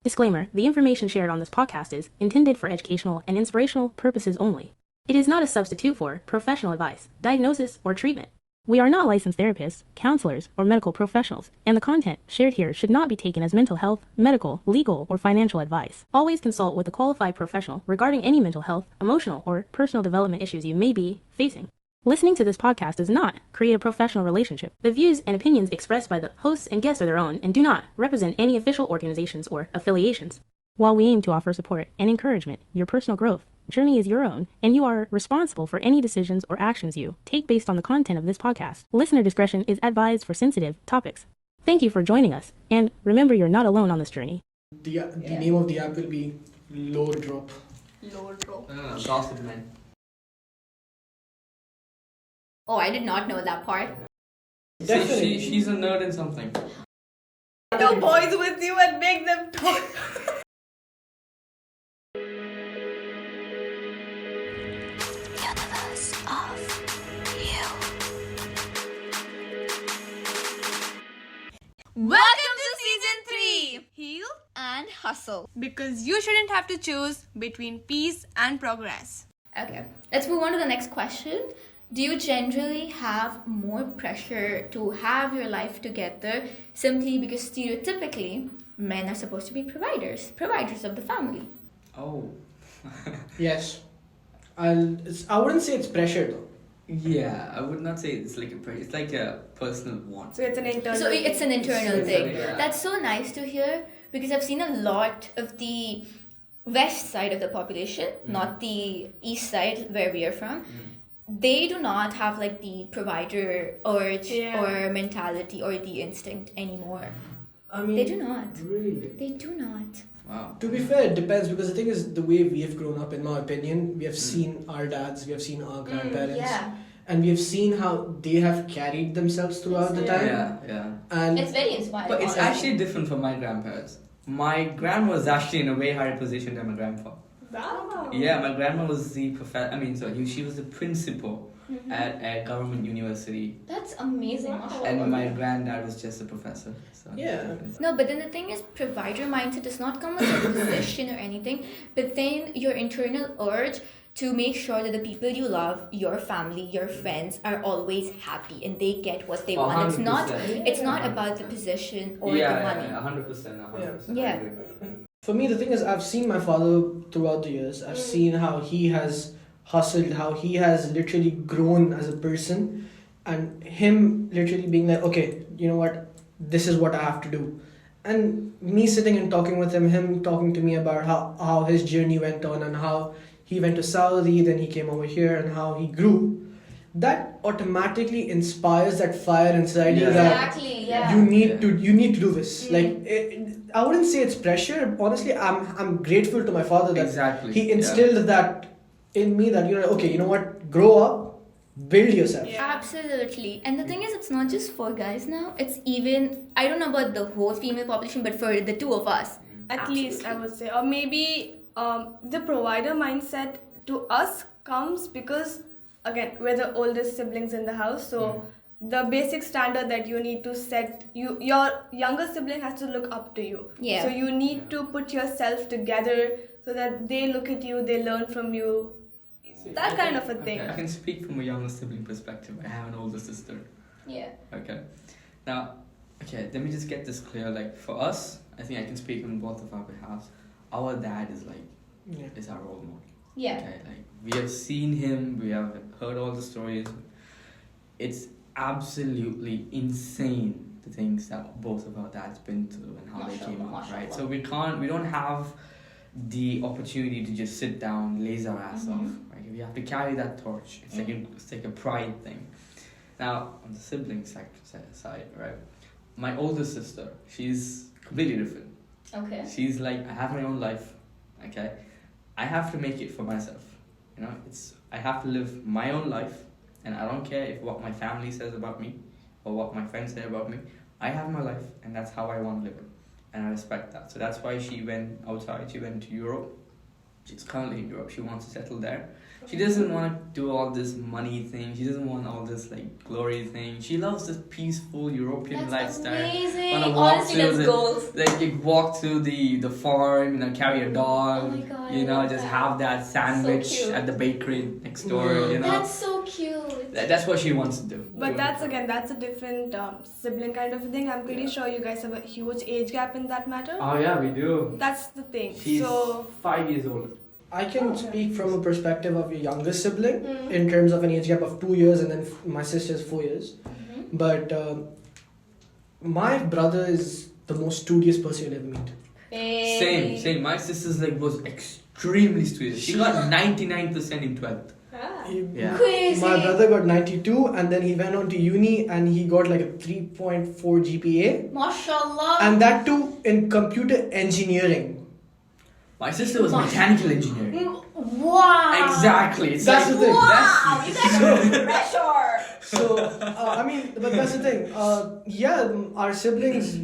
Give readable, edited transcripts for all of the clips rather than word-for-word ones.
Disclaimer: the information shared on this podcast is intended for educational and inspirational purposes only. It is not a substitute for professional advice, diagnosis, or treatment. We are not licensed therapists, counselors, or medical professionals, and the content shared here should not be taken as mental health, medical, legal, or financial advice. Always consult with a qualified professional regarding any mental health, emotional, or personal development issues you may be facing. Listening to this podcast does not create a professional relationship. The views and opinions expressed by the hosts and guests are their own and do not represent any official organizations or affiliations. While we aim to offer support and encouragement, your personal growth journey is your own, and you are responsible for any decisions or actions you take based on the content of this podcast. Listener discretion is advised for sensitive topics. Thank you for joining us, and remember you're not alone on this journey. The name of the app will be Low Drop. Low Drop. Gossip Man. Oh, I did not know that part. Definitely. She's a nerd in something. Two boys with you and make them talk. Welcome to season 3, Heal and Hustle. Because you shouldn't have to choose between peace and progress. Okay, let's move on to the next question. Do you generally have more pressure to have your life together simply because stereotypically men are supposed to be providers of the family? Oh. Yes. I wouldn't say it's pressure though. Yeah, I would not say it's like it's like a personal want. So it's an internal So it's an internal thing. Yeah. That's so nice to hear because I've seen a lot of the west side of the population, not the east side where we are from. They do not have like the provider urge or mentality or the instinct anymore. I mean, They do not. Really? They do not. Wow. To be fair, it depends because the thing is, the way we have grown up, in my opinion, we have seen our dads, we have seen our grandparents, and we have seen how they have carried themselves throughout the time. Yeah. And It's very inspiring. But it's honestly. actually different for my grandparents. My grandma was actually in a way higher position than my grandpa. Wow. Yeah, my grandma was the she was the principal at a government university, That's amazing. and my granddad was just a professor. So Yeah. No, but then the thing is, provider mindset does not come with a position or anything, but then your internal urge to make sure that the people you love, your family, your friends, are always happy and they get what they want. It's not about the position or the money. 100%. Yeah. for me, the thing is, I've seen my father throughout the years. I've seen how he has hustled, how he has literally grown as a person, and him literally being like, okay, you know what, this is what I have to do. And me sitting and talking with him talking to me about how his journey went on and how he went to Saudi, then he came over here and how he grew. That automatically inspires that fire inside you that you need to do this. Like I wouldn't say it's pressure. Honestly, I'm grateful to my father that he instilled that in me, that you're like, okay, you know what, grow up, build yourself. Absolutely. And the thing is, it's not just for guys now. It's even, I don't know about the whole female population, but for the two of us. At least I would say. Or maybe the provider mindset to us comes because, again, we're the oldest siblings in the house. So the basic standard that you need to set, your younger sibling has to look up to you. Yeah. So you need to put yourself together so that they look at you, they learn from you. That kind of a thing. I can speak from a younger sibling perspective. I have an older sister. Yeah. Okay. Now, let me just get this clear. Like, for us, I think I can speak on both of our behalves. Our dad is is our role model. Yeah. Okay, like, we have seen him, we have heard all the stories. It's absolutely insane the things that both of our dads been through and how they came out, right? So we don't have the opportunity to just sit down, laze our ass off, right? We have to carry that torch. It's like a pride thing. Now, on the sibling side, right? My older sister, she's completely different. Okay. She's like, I have my own life, okay? I have to make it for myself. You know, I have to live my own life, and I don't care if what my family says about me or what my friends say about me. I have my life, and that's how I want to live it, and I respect that. So that's why she went outside. She went to Europe. she's currently in Europe. She wants to settle there. She doesn't want to do all this money thing. She doesn't want all this like glory thing. She loves this peaceful European That's lifestyle. amazing. Wanna walk Honestly, through that's the- goals. Like you walk through the farm, carry a dog, Oh my God, I love just that. have that sandwich cute. at the bakery next door. That's so cute. That's what she wants to do. But that's a different sibling kind of thing. I'm pretty sure you guys have a huge age gap in that matter. Oh yeah, we do. That's the thing. She's So 5 years old. I can speak from a perspective of your younger sibling in terms of an age gap of 2 years, and then my sister's 4 years. But my brother is the most studious person you'll ever meet. Same. My sister's was extremely studious. She got 99% in 12th. Yeah. Crazy. My brother got 92, and then he went on to uni and he got like a 3.4 GPA, Mashallah. and that too in computer engineering. My sister was mechanical engineering. Wow. Exactly. It's That's like, the thing. Wow. You guys are pressure. So but that's the thing. Our siblings,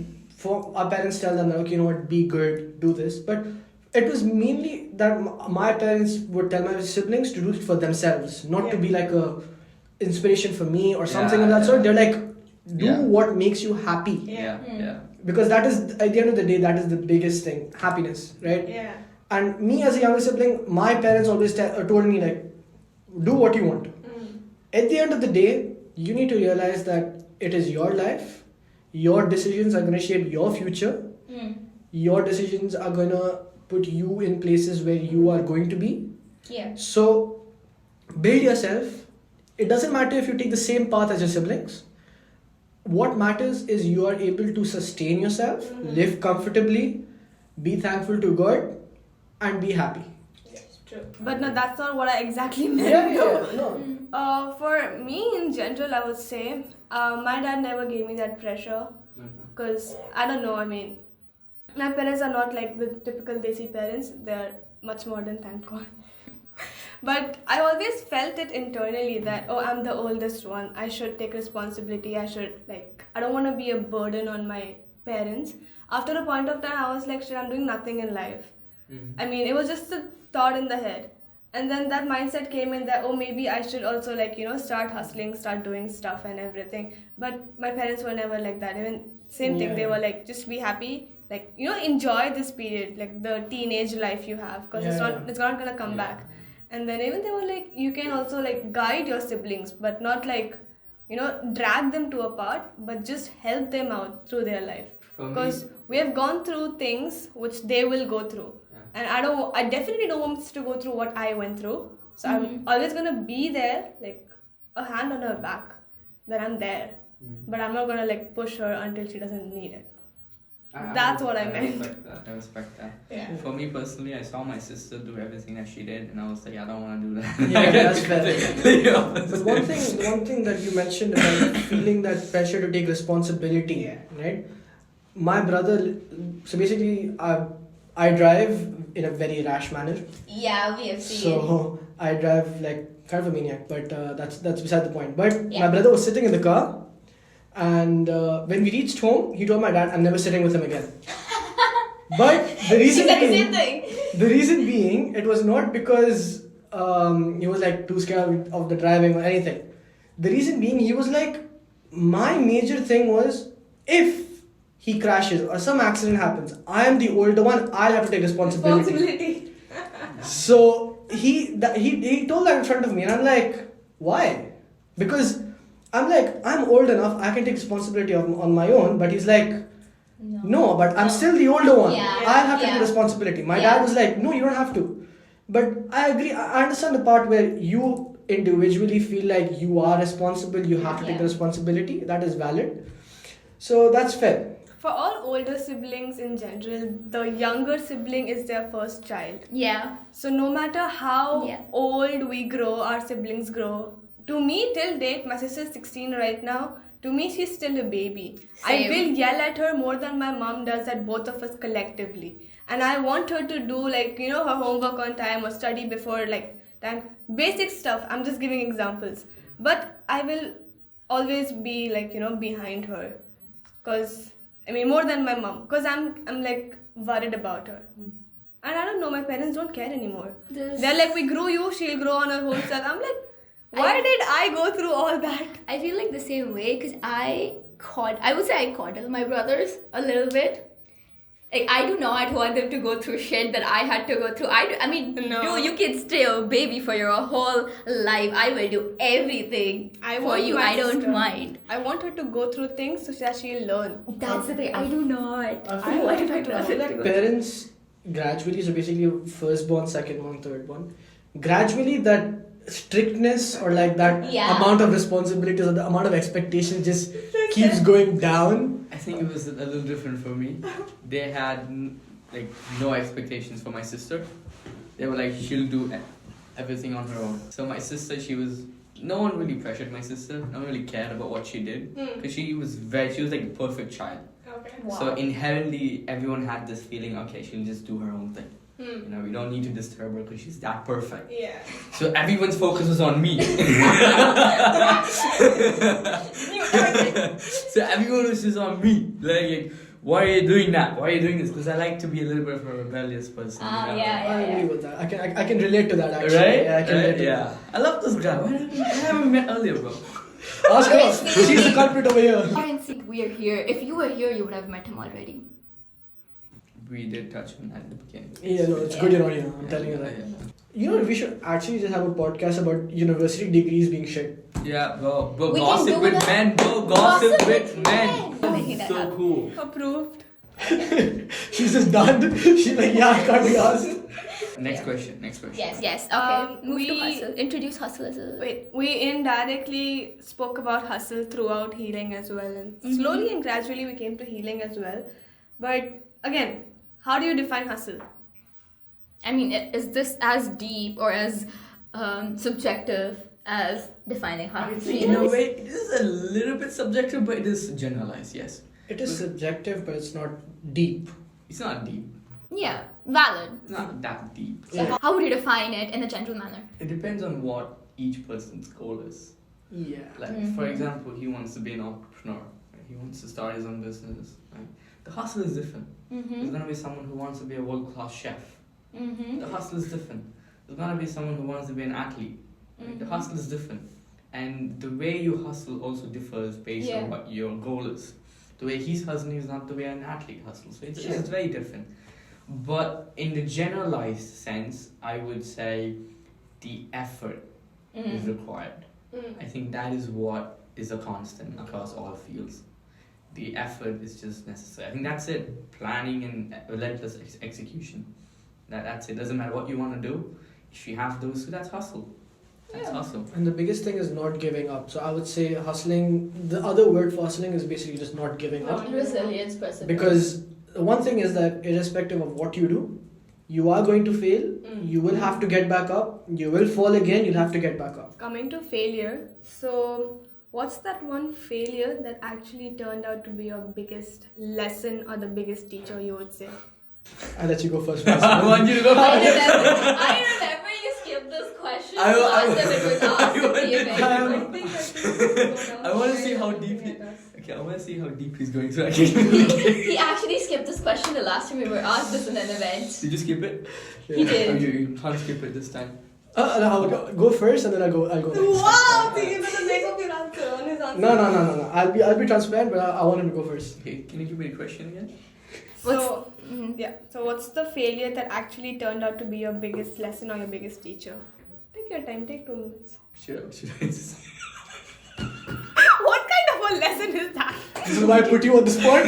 our parents tell them that, okay, you know what, be good, do this. But it was mainly that my parents would tell my siblings to do it for themselves, not to be like a inspiration for me or something of that sort. They're like, do what makes you happy, yeah. because that is, at the end of the day, that is the biggest thing, happiness, right? yeah. And me as a younger sibling, my parents always told me like, do what you want. At the end of the day, you need to realize that it is your life. Your decisions are going to shape your future. Your decisions are going to put you in places where you are going to be. Yeah. So build yourself. It doesn't matter if you take the same path as your siblings. What matters is you are able to sustain yourself, live comfortably, be thankful to God, and be happy. But no, that's not what I exactly meant. No. For me in general, I would say my dad never gave me that pressure because I don't know. I mean, my parents are not like the typical Desi parents. They're much modern, thank God. But I always felt it internally that, oh, I'm the oldest one. I should take responsibility. I don't want to be a burden on my parents. After a point of time, I was like, shit, I'm doing nothing in life. I mean, it was just a thought in the head. And then that mindset came in that, oh, maybe I should also start hustling, start doing stuff and everything. But my parents were never like that. Even same thing, they were like, just be happy. Like, enjoy this period, like the teenage life you have, because it's not gonna come back. And then even they were like, you can also like guide your siblings, but not like, drag them to a path, but just help them out through their life. Because we have gone through things which they will go through. And I definitely don't want to go through what I went through. So I'm always gonna be there, like a hand on her back, that I'm there. But I'm not gonna like push her until she doesn't need it. That's what I meant. I respect that. Yeah. For me personally, I saw my sister do everything that she did, and I was like, I don't want to do that. Yeah, that's fair. Yeah. But one thing that you mentioned about feeling that pressure to take responsibility, right? My brother, so basically, I drive in a very rash manner. Yeah, we have seen. So I drive like kind of a maniac, but that's beside the point. But my brother was sitting in the car, and when we reached home, he told my dad, "I'm never sitting with him again." But the reason being, it was not because he was like too scared of the driving or anything. The reason being, he was like, my major thing was, if he crashes or some accident happens, I am the older one, I'll have to take responsibility. So he told that in front of me, and I'm like, why? Because I'm like, I'm old enough, I can take responsibility on my own. But he's like, no, but I'm still the older one. Yeah. I'll have to take responsibility. My dad was like, no, you don't have to. But I agree. I understand the part where you individually feel like you are responsible, you have to take the responsibility. That is valid. So that's fair. For all older siblings in general, the younger sibling is their first child. Yeah. So no matter how old we grow, our siblings grow. To me, till date, my sister is 16 right now. To me, she's still a baby. Same. I will yell at her more than my mom does at both of us collectively. And I want her to do her homework on time or study before time. Basic stuff. I'm just giving examples. But I will always be behind her. Because, more than my mom. Because I'm worried about her. And I don't know, my parents don't care anymore. This- They're like, we grew you, she'll grow on her own self. I'm like, why did I go through all that? I feel like the same way because I would say I coddle my brothers a little bit. Like, I do not want them to go through shit that I had to go through. I mean, No. no, you can stay a baby for your whole life. I will do everything for want you. my I don't sister- mind. I want her to go through things so that she'll learn. That's the thing. I do not. I I feel want my I brother feel to like go parents gradually, so basically firstborn, secondborn, thirdborn, gradually that strictness or like that Yeah. amount of responsibilities or the amount of expectation just keeps going down. I think it was a little different for me. They had like no expectations for my sister. They were like, she'll do everything on her own. So my sister, no one really pressured my sister. No one really cared about what she did because she was like a perfect child. Okay. Wow. So inherently, everyone had this feeling, okay, she'll just do her own thing. You know, we don't need to disturb her because she's that perfect. Yeah. So everyone's focus was on me. So everyone was just on me. Like, why are you doing that? Why are you doing this? Because I like to be a little bit of a rebellious person. Ah, you know? yeah. I agree with that. I can relate to that actually. Right? Yeah, I can relate to Yeah. I love this guy. I haven't met earlier, bro. that. Ask her. She's the culprit over here. Aren't we are here. If you were here, you would have met him already. We did touch on that at the beginning. Yeah, no, it's good you're not here. I'm telling you that. You know, we should actually just have a podcast about university degrees being shit. Yeah, bro. We can Gossip do with that. men, bro. Gossip with men. I'm making that So happen. cool. Approved. She's just done. She's like, yeah, I can't be asked. Next question. Yes. Okay. Move to we- hustle. Introduce hustle as a. Wait, we indirectly spoke about hustle throughout healing as well, and slowly and gradually we came to healing as well. But again, how do you define hustle? I mean, is this as deep or as subjective as defining hustle? In a way, it is a little bit subjective, but it is generalized, yes. It is subjective, but it's not deep. It's not deep. Yeah, valid. It's not that deep. So how would you define it in a gentle manner? It depends on what each person's goal is. Yeah. Like, for example, he wants to be an entrepreneur. Right? He wants to start his own business. Right? The hustle is different. There's gonna be someone who wants to be a world-class chef. The hustle is different. There's gonna be someone who wants to be an athlete. Right? The hustle is different. And the way you hustle also differs based on what your goal is. The way he's hustling is not the way an athlete hustles. So it's very different. But in the generalized sense, I would say the effort is required. I think that is what is a constant across all fields. The effort is just necessary. I think that's it. Planning and relentless execution. That's it. Doesn't matter what you want to do. If you have those two, that's hustle. That's hustle. And the biggest thing is not giving up. So I would say hustling, the other word for hustling is basically just not giving up. Resilience, perseverance. Because the one thing is that irrespective of what you do, you are going to fail. You will have to get back up. You will fall again. You'll have to get back up. Coming to failure, so what's that one failure that actually turned out to be your biggest lesson or the biggest teacher, you would say? I'll let you go first. I want you to go I first. remember you skipped this question I- last time it was asked at the event. I want to see how deep he. Okay, I want to see how deep he's going through. He actually skipped this question the last time we were asked this in an event. Did you skip it? He did. Oh, you can't skip it this time. I'll go first and then I'll go next. Wow, so you're gonna make up your answer on his answer. No. I'll be transparent, but I want him to go first. Okay, can you give me the question again? So, so what's the failure that actually turned out to be your biggest lesson or your biggest teacher? Take your time, take 2 minutes. Should I just... What kind of a lesson is that? This is why I put you on the spot.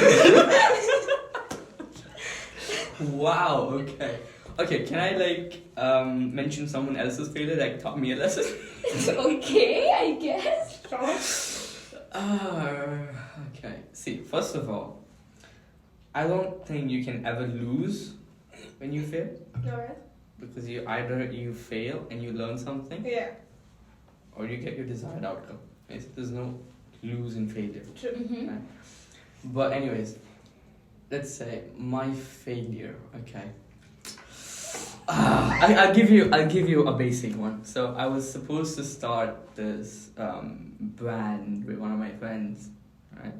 Wow, okay. Okay, can I mention someone else's failure that taught me a lesson? Okay, I guess. Okay. See, first of all, I don't think you can ever lose when you fail. Alright. Because you fail and you learn something, Yeah. or you get your desired outcome. Right? So there's no lose in failure. True. Right? But anyways, let's say my failure. Okay. I'll give you a basic one. So I was supposed to start this brand with one of my friends, right?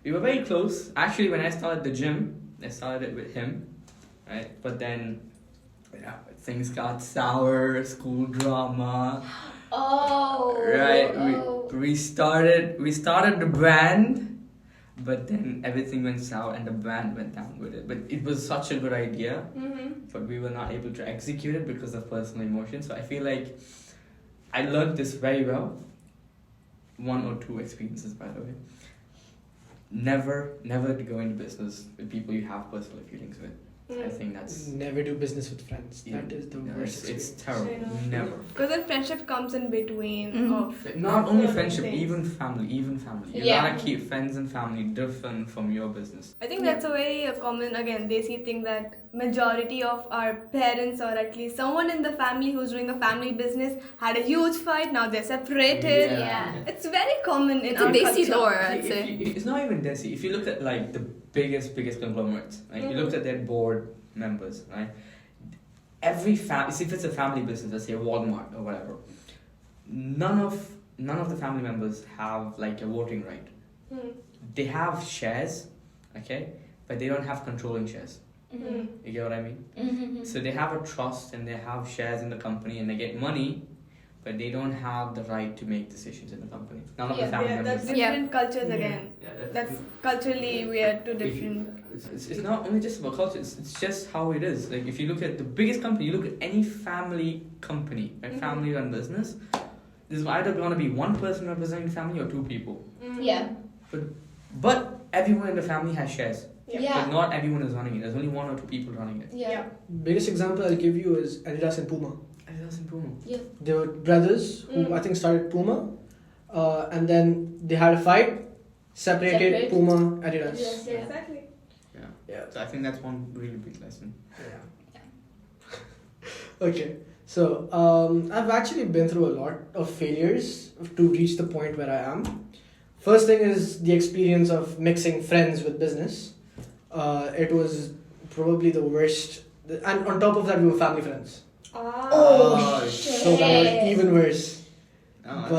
We were very close. Actually, when I started the gym, I started it with him, right? But then Yeah, things got sour, school drama. Oh. Right. Oh. We started the brand, but then everything went sour and the brand went down with it. But it was such a good idea, but we were not able to execute it because of personal emotion. So I feel like I learned this very well. 1 or 2 experiences, by the way. Never to go into business with people you have personal feelings with. I think that's Never do business with friends. That is the worst. It's terrible. Yeah. Never. Because then friendship comes in between of Not only other friendship, things. even family. You Yeah. gotta keep friends and family different from your business. I think that's a very common, again, desi thing that majority of our parents or at least someone in the family who's doing a family business had a huge fight, now they're separated. Yeah. It's very common in It's our a desi culture. lore, I'd say. It's not even desi. If you look at like the biggest conglomerates, right? You looked at their board members, right? Every if it's a family business, let's say Walmart or whatever, none of the family members have like a voting right. They have shares, okay, but they don't have controlling shares. You get what I mean? Mm-hmm. So they have a trust and they have shares in the company and they get money, but they don't have the right to make decisions in the company. None of the family Yeah, that's members. different cultures again. Yeah, That's culturally we are two different. It's not only just about culture, it's just how it is. Like if you look at the biggest company, you look at any family company, right? Family run business, there's either going to be one person representing the family or 2 people. Yeah. But everyone in the family has shares. Yeah. But not everyone is running it. There's only 1 or 2 people running it. Yeah. Biggest example I'll give you is Adidas and Puma. Adidas and Puma. They were brothers who I think started Puma, and then they had a fight, separated Separate. Puma, Adidas. Yes, yeah. Exactly. Yeah. So I think that's one really big lesson. Okay, so I've actually been through a lot of failures to reach the point where I am. First thing is the experience of mixing friends with business. It was probably the worst, and on top of that, we were family friends. Oh, So that was even worse. No,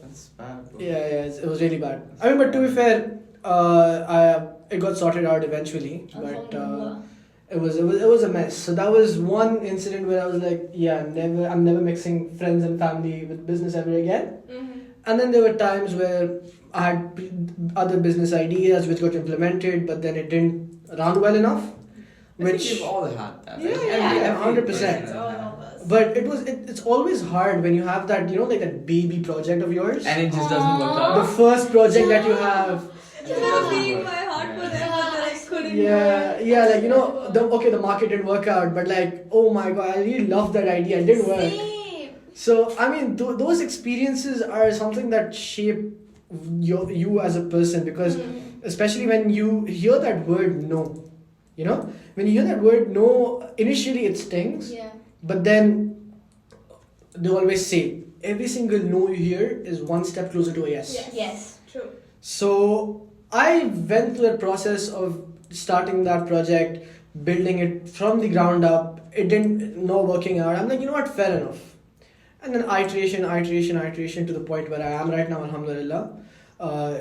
that's bad. Bro. Yeah, it was really bad. I mean, but to be fair, it got sorted out eventually, but it was a mess. So that was one incident where I was like, I'm never mixing friends and family with business ever again. And then there were times where I had other business ideas which got implemented, but then it didn't run well enough. I think we've all had that. Yeah, 100%. person. But it's always hard when you have that, like that baby project of yours. And it just doesn't work The out. first project that you have. It was being my heart for them, but then I couldn't. Yeah, like the market didn't work out, but like, oh my god, I really love that idea. It didn't work. Same. So I mean, those experiences are something that shape you as a person, because especially when you hear that word no, when you hear that word no, initially it stings, Yeah. but then they always say every single no you hear is one step closer to a yes. Yes. True. So I went through the process of starting that project, building it from the ground up. It didn't working out. I'm like, you know what, fair enough. And then iteration to the point where I am right now, alhamdulillah.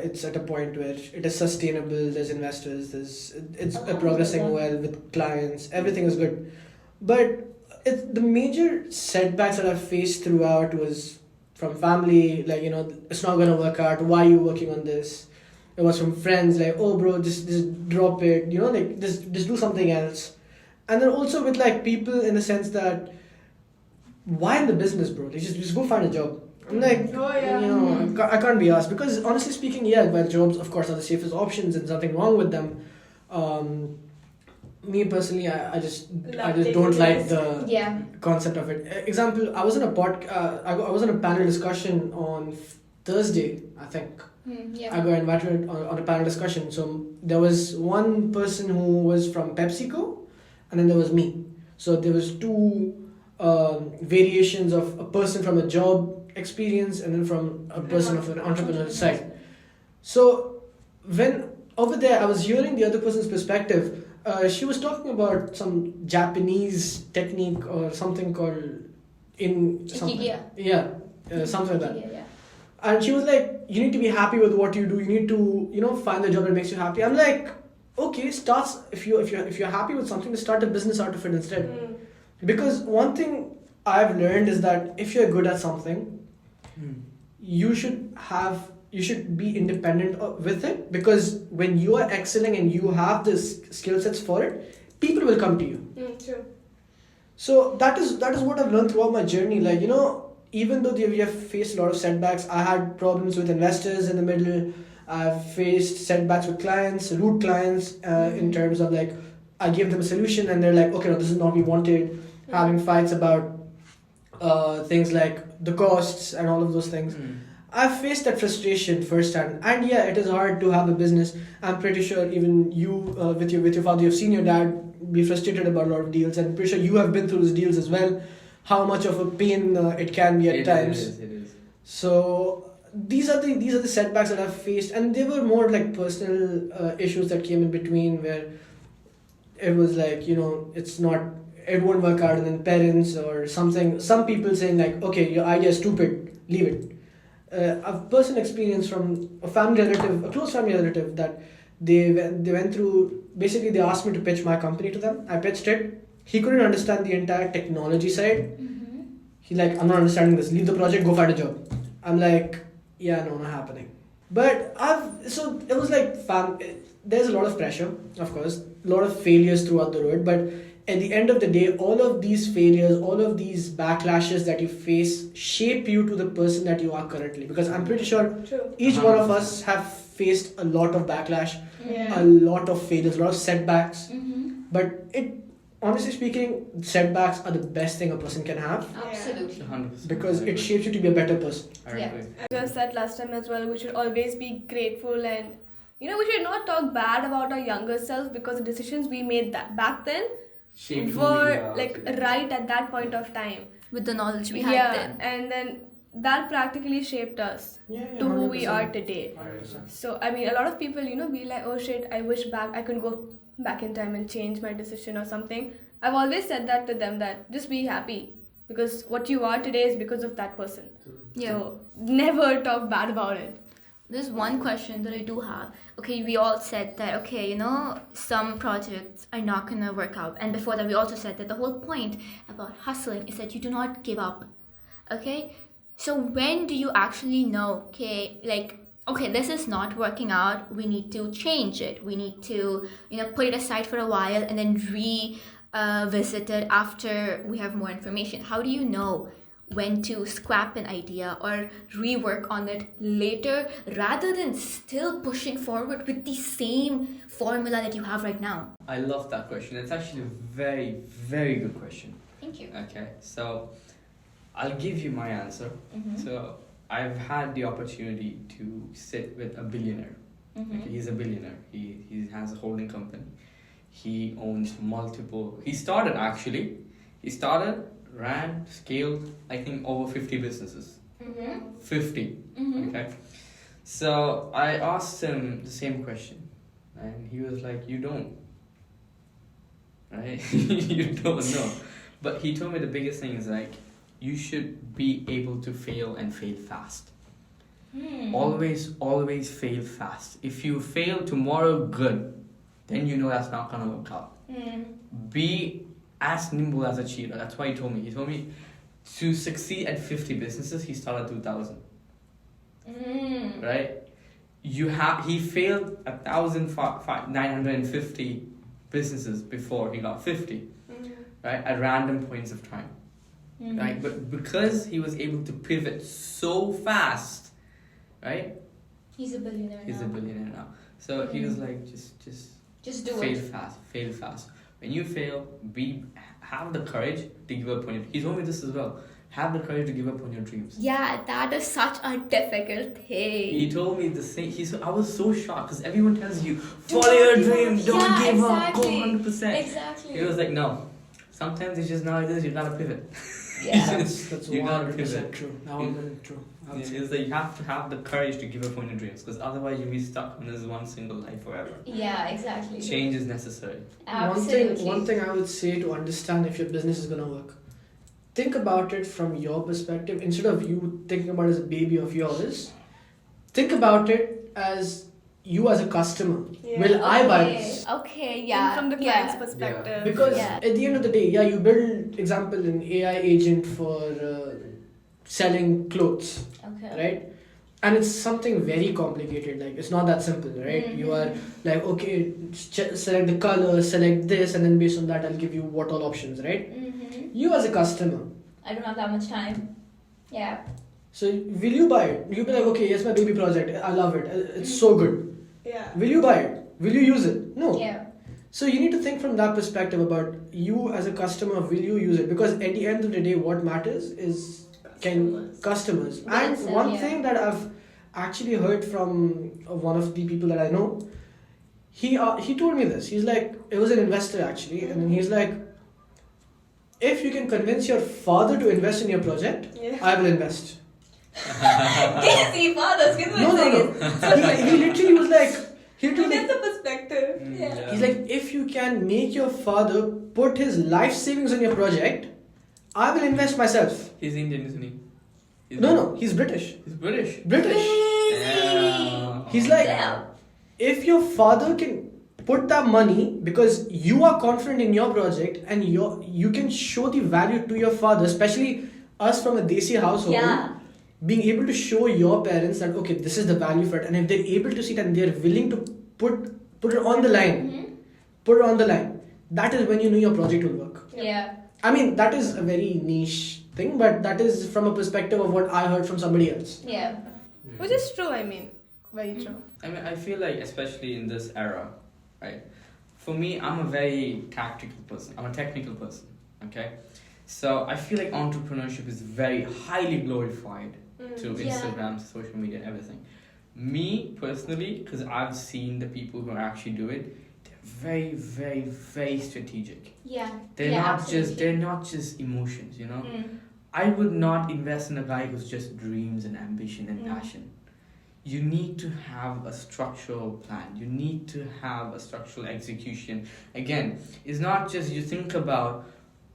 It's at a point where it is sustainable, there's investors, it's progressing well with clients, everything is good. But the major setbacks that I've faced throughout was from family, like, it's not gonna work out, why are you working on this? It was from friends, like, oh bro, just drop it, like just do something else. And then also with like people in the sense that, why in the business, bro? Like, just go find a job. I'm like, I can't be asked, because honestly speaking, well, jobs of course are the safest options and nothing wrong with them. Me personally, I just don't like the concept of it. Example, I was in a I was in a panel discussion on Thursday, I think. I got invited on a panel discussion. So there was one person who was from PepsiCo, and then there was me. So there was 2 variations of a person from a job experience and then from a person of an entrepreneurial side. So when over there I was hearing the other person's perspective, she was talking about some Japanese technique or something called something like that. And she was like, you need to be happy with what you do, you need to find the job that makes you happy. I'm like, okay, if you're happy with something, start a business out of it instead. Because one thing I've learned is that if you're good at something, you should be independent with it, because when you are excelling and you have the skill sets for it, people will come to you. True. So that is what I've learned throughout my journey. Like, even though we have faced a lot of setbacks, I had problems with investors in the middle. I've faced setbacks with clients, rude clients, in terms of like, I gave them a solution and they're like, okay, no, this is not what we wanted. Having fights about things like the costs and all of those things. I've faced that frustration firsthand, and yeah, it is hard to have a business. I'm pretty sure even you, with your father, you've seen your dad be frustrated about a lot of deals, and I'm pretty sure you have been through those deals as well. How much of a pain it can be at times. It is. So these are the setbacks that I've faced, and they were more like personal issues that came in between, where it was like, it won't work out, and then parents or something, some people saying like, okay, your idea is stupid, leave it. A personal experience from a close family relative, that they went through. Basically, they asked me to pitch my company to them. I pitched it. He couldn't understand the entire technology side. He's like, I'm not understanding this. Leave the project. Go find a job. I'm like, yeah, no, not happening. But so it was like there's a lot of pressure, of course, a lot of failures throughout the road, but at the end of the day, all of these failures, all of these backlashes that you face shape you to the person that you are currently. Because I'm pretty sure each one of us have faced a lot of backlash, a lot of failures, a lot of setbacks. But honestly speaking, setbacks are the best thing a person can have. Absolutely. 100%. Because it shapes you to be a better person. I agree. As I said last time as well, we should always be grateful, and we should not talk bad about our younger selves, because the decisions we made back then Shape who we were are like today. right at that point of time. With the knowledge we had then. And then that practically shaped us to who we are today. 100%. So I mean, a lot of people be like, oh shit, I wish I could go back in time and change my decision or something. I've always said that to them, that just be happy, because what you are today is because of that person. So never talk bad about it. There's one question that I do have. Okay, we all said that, okay, some projects are not going to work out. And before that, we also said that the whole point about hustling is that you do not give up. Okay? So when do you actually know, okay, this is not working out, we need to change it. We need to, put it aside for a while and then revisit it after we have more information. How do you know when to scrap an idea or rework on it later, rather than still pushing forward with the same formula that you have right now? I love that question. It's actually a very, very good question. Thank you. Okay, so I'll give you my answer. So I've had the opportunity to sit with a billionaire. Okay, he's a billionaire. He has a holding company. He owns multiple. He started, ran, scaled, I think over 50 businesses. 50. Okay. So I asked him the same question, and he was like, you don't. Right? You don't know. But he told me the biggest thing is like, you should be able to fail and fail fast. Always fail fast. If you fail tomorrow, good. Then you know that's not gonna work out. Be as nimble as a cheetah. That's why he told me. He told me to succeed at 50 businesses, he started 2,000. Right? He failed 1,950 businesses before he got 50. Right? At random points of time. Right? But because he was able to pivot so fast, right? He's a billionaire He's now. a billionaire now. So he was like, just do fail it. fail fast. When you fail, have the courage to give up on it. He told me this as well. Have the courage to give up on your dreams. Yeah, that is such a difficult thing. He told me the same. I was so shocked because everyone tells you, follow your dream, don't give up, go 100%. Exactly. He was like, no. Sometimes it's just not this. You gotta pivot. Yeah. That's You gotta 100% pivot. true. 100% true. I would say. It's like you have to have the courage to give up on your dreams, because otherwise you'll be stuck in this one single life forever. Yeah, exactly. Change is necessary. Absolutely. One thing I would say to understand if your business is gonna work, think about it from your perspective. Instead of you thinking about it as a baby of yours, think about it as you as a customer, Yeah. will I buy Okay. this? Okay, Think yeah. from the client's perspective. Because Yeah. at the end of the day, yeah, you build, example, an AI agent for selling clothes, Okay. right? And it's something very complicated. Like, it's not that simple, right? Mm-hmm. You are like, okay, select the color, select this, and then based on that, I'll give you what all options, right? Mm-hmm. You as a customer, I don't have that much time. Yeah. so will you buy it? You'll be like, okay, yes, my baby project, I love it, it's so good. Yeah. Will you buy it? Will you use it? No. Yeah. So you need to think from that perspective about you as a customer, will you use it? Because at the end of the day, what matters is customers. Will And it sell, one yeah. thing that I've actually heard from one of the people that I know, he told me this. He's like, it was an investor actually, and he's like, if you can convince your father to invest in your project, Yeah. I will invest. See, fathers, give me No. he literally was like, he literally That's the perspective. Yeah. He's like, if you can make your father put his life savings on your project, I will invest myself. He's Indian, isn't he? No, he's British. He's British. British. Yeah. He's like, Damn. if your father can put that money because you are confident in your project and you can show the value to your father, especially us from a Desi household, Yeah. being able to show your parents that, okay, this is the value for it, and if they're able to see it and they're willing to put it on the line, Mm-hmm. put it on the line, that is when you know your project will work. Yeah. I mean, that is a very niche thing, but that is from a perspective of what I heard from somebody else. Yeah. Which is true, I mean. Very true. I mean, I feel like, especially in this era, right? For me, I'm a very tactical person. I'm a technical person, okay? So I feel like entrepreneurship is very highly glorified through Yeah. Instagram, social media, and everything. Me, personally, because I've seen the people who actually do it, they're very, very, very strategic. Yeah. They're Yeah, not absolutely. just they're not just emotions, you know? Mm. I would not invest in a guy who's just dreams and ambition and passion. You need to have a structural plan. You need to have a structural execution. Again, it's not just you think about,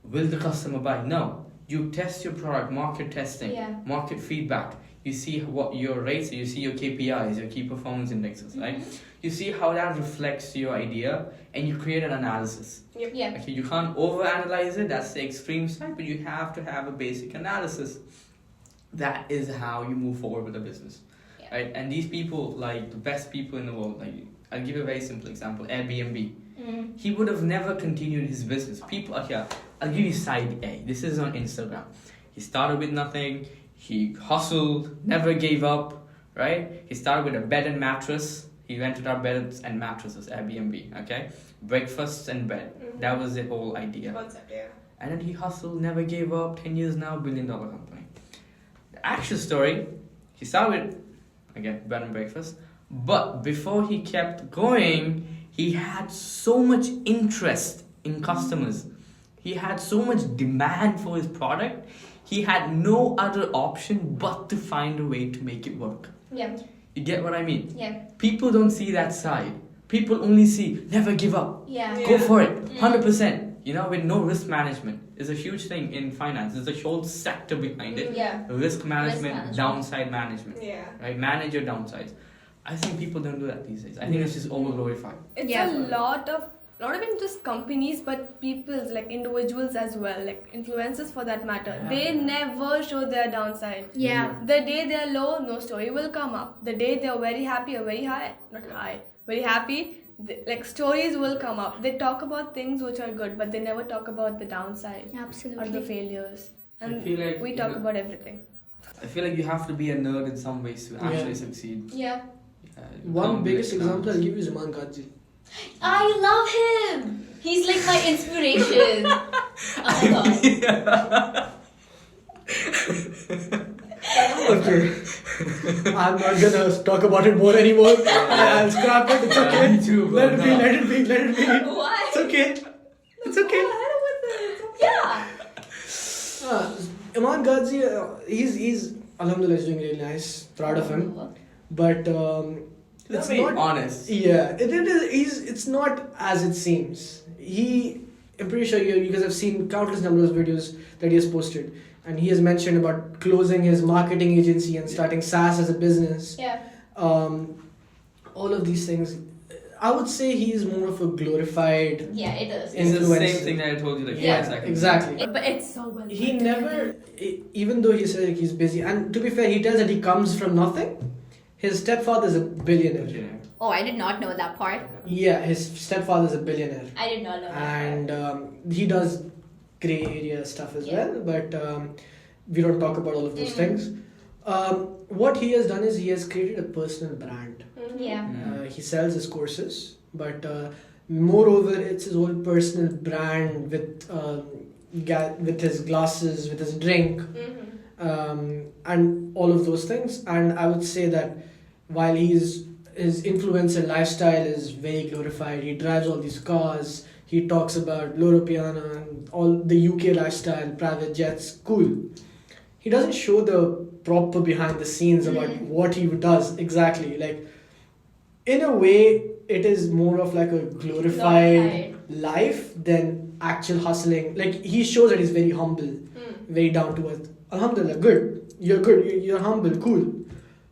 will the customer buy? No. You test your product, market testing, Yeah. market feedback. You see what your rates are, you see your KPIs, your key performance indexes, right? You see how that reflects your idea, and you create an analysis. Yeah. Okay, you can't overanalyze it, that's the extreme side, but you have to have a basic analysis. That is how you move forward with a business. Yeah. Right? And these people, like the best people in the world, like I'll give you a very simple example, Airbnb. Mm. He would have never continued his business. People, okay, I'll give you side A. This is on Instagram. He started with nothing, he hustled, never gave up, right? He started with a bed and mattress. He rented out beds and mattresses, Airbnb, okay? Breakfasts and bed. That was the whole idea. Concept, yeah. And then he hustled, never gave up, 10 years now, $1 billion company. The actual story, he started with, again, bed and breakfast. But before he kept going, he had so much interest in customers. He had so much demand for his product. He had no other option but to find a way to make it work. Yeah. You get what I mean? Yeah. People don't see that side. People only see, never give up. Yeah. Go for it, 100%. You know, with no risk management is a huge thing in finance. There's a whole sector behind it. Yeah. Risk management, management. downside management. Yeah. Right? Manage your downsides. I think people don't do that these days. I think it's just over glorified. It's Yeah. a lot of not even just companies but people's, like individuals as well, like influencers for that matter. Yeah. They never show their downside. Yeah. The day they're low, no story will come up. The day they're very happy or very very happy, like stories will come up. They talk about things which are good, but they never talk about the downside or the Absolutely. failures. I And feel like we talk about everything. I feel like you have to be a nerd in some ways to actually succeed. Yeah. You One can't be biggest like example I'll clowns. give you is Iman Gadzi. I love him. He's like my inspiration. Oh my god. Okay. I'm not gonna talk about it more anymore. I'll scrap it. It's okay. Me too, bro. Let it be. Let it be. Let it be. Why? It's okay. It's okay. Yeah. Iman Gadzi, he's Alhamdulillah, he's doing really nice. Proud of him. But it's Be not. honest. Yeah, it is. It's not as it seems. I'm pretty sure you guys have seen countless numbers of videos that he has posted, and he has mentioned about closing his marketing agency and starting SaaS as a business. Yeah. all of these things. I would say he's more of a glorified. Yeah, it is. It's the Influencer. same thing that I told you like Yeah, 5 seconds. Exactly. But it's so well. He put never, together. even though he says like he's busy, and to be fair, he tells that he comes from nothing. His stepfather is a billionaire. Yeah. Oh, I did not know that part. Yeah, his stepfather is a billionaire. I did not know that And part. he does grey area stuff as Yeah. well, but we don't talk about all of those things. What he has done is he has created a personal brand. Yeah. He sells his courses, but moreover, it's his own personal brand with his glasses, with his drink, and all of those things. And I would say that while his influencer lifestyle is very glorified, he drives all these cars. He talks about Loro Piano and all the UK lifestyle, private jets, cool. He doesn't show the proper behind the scenes about what he does exactly. Like, in a way, it is more of like a glorified life than actual hustling. Like, he shows that he's very humble, very down to earth. Alhamdulillah, good. You're humble, cool.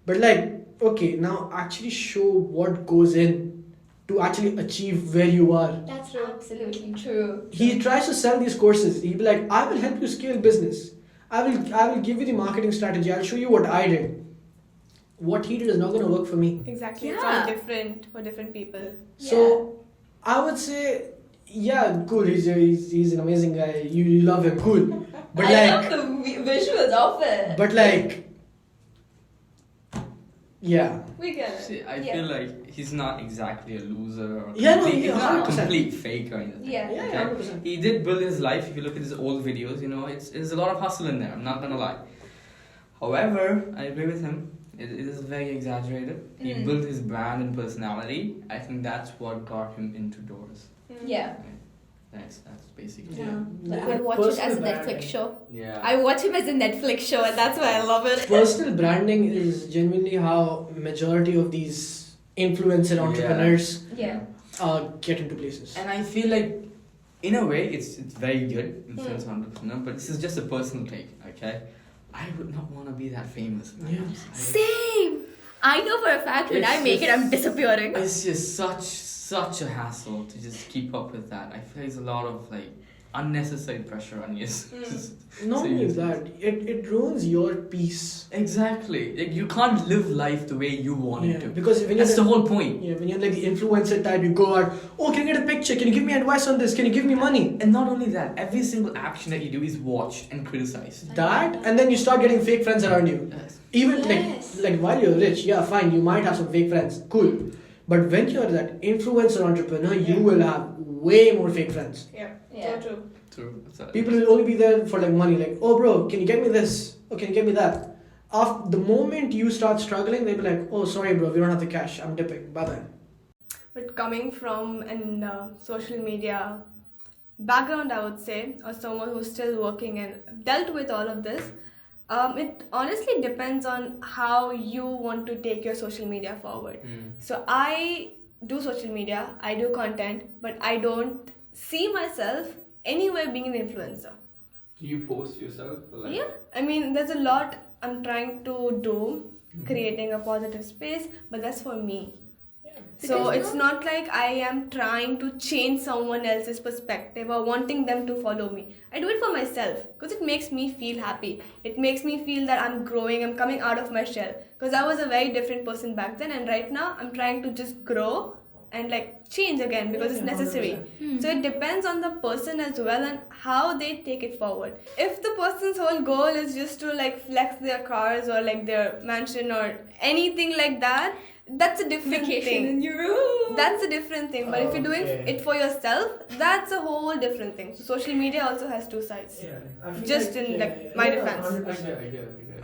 But like, okay, now actually show what goes in to actually achieve where you are. That's absolutely true. He tries to sell these courses. He'll be like, I will help you scale business. I will give you the marketing strategy. I'll show you what I did. What he did is not going to work for me. Exactly. It's Yeah. all different for different people. So I would say, yeah, cool. He's an amazing guy. You love him, cool. But I like, love the visuals of it. but like, yeah. We get it. See, I Yeah. feel like he's not exactly a loser or Yeah, no, complete, yeah, he's not a 100%. complete fake or anything. Yeah. Yeah, Okay? 100%. He did build his life. If you look at his old videos, you know, there's a lot of hustle in there. I'm not gonna lie. However, I agree with him. It is very exaggerated. He built his brand and personality. I think that's what got him into doors. Yeah. That's basically Yeah. it. But I watch it as a Personal Netflix branding. show. Yeah. I watch him as a Netflix show, and that's why I love it. Personal branding is genuinely how majority of these influencer entrepreneurs Yeah. get into places. And I feel like, in a way, it's very good, influence entrepreneur, but this is just a personal take, okay? I would not want to be that famous, man. Yeah. Same. I know for a fact when I make it, I'm disappearing. It's just such a hassle to just keep up with that. I feel there's a lot of like unnecessary pressure on you. Not So only you- that, it ruins your peace. Exactly. Like you can't live life the way you want it to. Because when That's you're the whole point. when you're like the influencer type, you go out, oh, can I get a picture? Can you give me advice on this? Can you give me money? And not only that, every single action that you do is watched and criticized. That, and then you start getting fake friends around you. Yes. Even Yes. like while you're rich, yeah, fine, you might have some fake friends, cool. But when you're that influencer entrepreneur, you will have way more fake friends. Yeah. Yeah. So true. True. That's People will only be there for like money, like, oh bro, can you get me this? Oh, can you get me that? After the moment you start struggling, they'll be like, oh, sorry bro, we don't have the cash, I'm dipping, bye bye. But coming from an social media background, I would say, or someone who's still working and dealt with all of this, it honestly depends on how you want to take your social media forward. So I do social media, I do content, but I don't see myself anywhere being an influencer. Do you post yourself? Yeah, I mean, there's a lot I'm trying to do, creating a positive space, but that's for me. So Because it's not like I am trying to change someone else's perspective or wanting them to follow me. I do it for myself because it makes me feel happy. It makes me feel that I'm growing, I'm coming out of my shell. Because I was a very different person back then, and right now I'm trying to just grow and like change again because it's necessary. So it depends on the person as well and how they take it forward. If the person's whole goal is just to like flex their cars or like their mansion or anything like that, that's a different Vacation thing. in your room. That's a different thing. But if you're doing Okay. it for yourself, that's a whole different thing. So social media also has two sides. Just in like my defense.